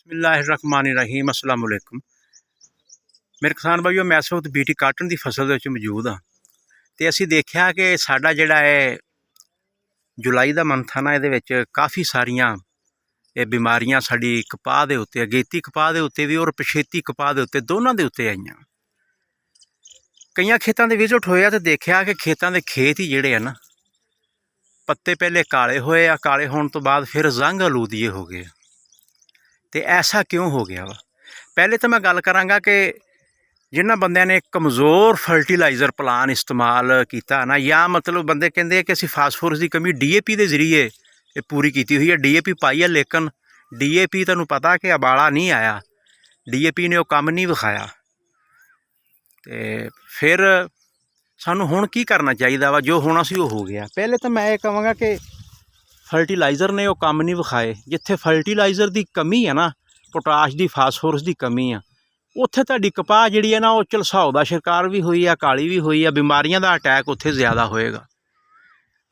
बिस्मिल्लाहिर्रहमानिर्रहीम अस्सलाम वालेकुम। मेरे किसान भाइयों, मैं इस वक्त बीटी काटन की फसल ਦੇ ਵਿੱਚ ਮੌਜੂਦ ਹਾਂ ਤੇ ਅਸੀਂ ਦੇਖਿਆ ਕਿ ਸਾਡਾ ਜਿਹੜਾ ਹੈ ਜੁਲਾਈ ਦਾ ਮੰਥ ਆ ਨਾ, ਇਹਦੇ ਵਿੱਚ ਕਾਫੀ ਸਾਰੀਆਂ ਇਹ ਬਿਮਾਰੀਆਂ ਸਾਡੀ ਕਪਾਹ ਦੇ ਉੱਤੇ, ਅਗੇਤੀ ਕਪਾਹ ਦੇ ਉੱਤੇ ਵੀ ਔਰ ਪਛੇਤੀ ਕਪਾਹ ਦੇ ਉੱਤੇ, ਦੋਨਾਂ ਦੇ ਉੱਤੇ ਆਈਆਂ। ਕਈਆਂ ਖੇਤਾਂ ਦੇ ਵਿਜ਼ਿਟ ਹੋਇਆ ਤੇ ਦੇਖਿਆ ਕਿ ਖੇਤਾਂ ਦੇ ਖੇਤ ਹੀ ਜਿਹੜੇ ਆ ਨਾ, ਪੱਤੇ ਪਹਿਲੇ ਕਾਲੇ ਹੋਏ ਆ, ਕਾਲੇ ਹੋਣ ਤੋਂ ਬਾਅਦ ਫਿਰ ਜ਼ੰਗ ਆਲੂਦੀਏ ਹੋ ਗਏ। तो ऐसा क्यों हो गया वा? पहले तो मैं गल करांगा कि जिन्होंने बंदे ने कमज़ोर फर्टिलाइज़र प्लान इस्तेमाल किया ना, या मतलब बंदे कहते हैं कि असी फास्फोरस की कमी DAP के जरिए पूरी की हुई है। DAP पाई है, लेकिन DAP तुहानूं पता कि अबाला नहीं आया, DAP ने वो काम नहीं विखाया। तो फिर सानूं हुण की करना चाहिए वा? जो होना सी वो हो गया। पहले तो मैं ये कहांगा कि फर्टिलाइज़र ने वो काम नहीं विखाए। जिथे फर्टिलाइज़र की कमी है ना, पोटाश की, फास्फोरस की कमी है, उत्थे तुहाडी कपाह जिहड़ी है ना, वो झलसाओ का शिकार भी हुई है, काली भी हुई है, बीमारियां का अटैक उत्थे ज़्यादा होएगा।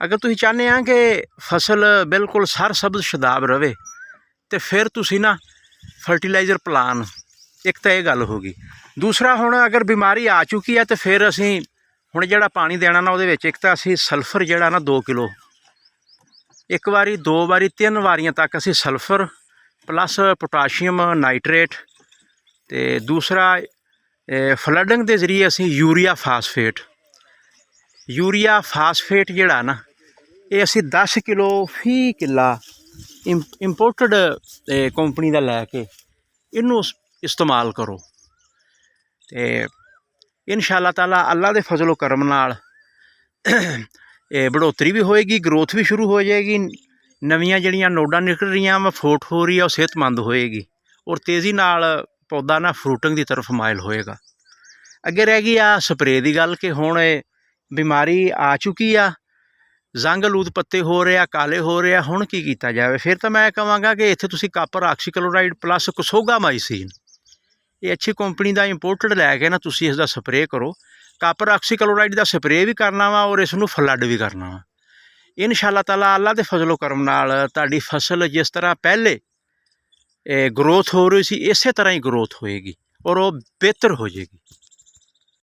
अगर तुसीं चाहते हैं कि फसल बिल्कुल सर सबज शदाब रहे तो फिर तुसीं ना फर्टिलाइज़र प्लान, एक तो ये गल होगी। दूसरा, हुण अगर बीमारी आ चुकी है तो फिर असीं हुण जिहड़ा पानी देना ना, उहदे विच एक तो असीं सल्फर जिहड़ा ना 2 किलो, एक बारी, 2 बारी, 3 वारियां तक असी सल्फर प्लस पोटाशियम नाइट्रेट, तो दूसरा फ्लडिंग के जरिए असी यूरिया फास्फेट जिहड़ा ना, ये असी 10 किलो फी किला इंपोर्टड कंपनी का लैके इनू इस्तेमाल करो। तो इंशाअल्लाह ताला अल्लाह के फजलो करम नाल बढ़ोतरी भी होएगी, ग्रोथ भी शुरू हो जाएगी, नवीं जिहड़ियां नोडां निकल रही, फुट हो रही है, वो सेहतमंद होएगी और तेज़ी नाल पौधा ना फ्रूटिंग की तरफ माइल होएगा। अगे रह गई आ स्प्रे की गल कि हुण बीमारी आ चुकी आ, जंग आलूद पत्ते हो रहे आ, काले हो रहे आ, हुण की कीता जाए? फिर तो मैं कहांगा कि इत्थे तुसीं कापर ऑक्सीक्लोराइड प्लस कसोगामाइसिन, ये अच्छी कंपनी का इंपोर्टड लैके ना तुसीं इसका स्प्रे करो। कापर ऑक्सीक्लोराइड का स्प्रे भी करना वा और इसनूं फ्लड भी करना वा। इंशाअल्लाह ताला अल्लाह के फजलो करम नाल तुहाडी फसल जिस तरह पहले ग्रोथ हो रही सी, इस तरह ही ग्रोथ होएगी और वो बेहतर हो जाएगी।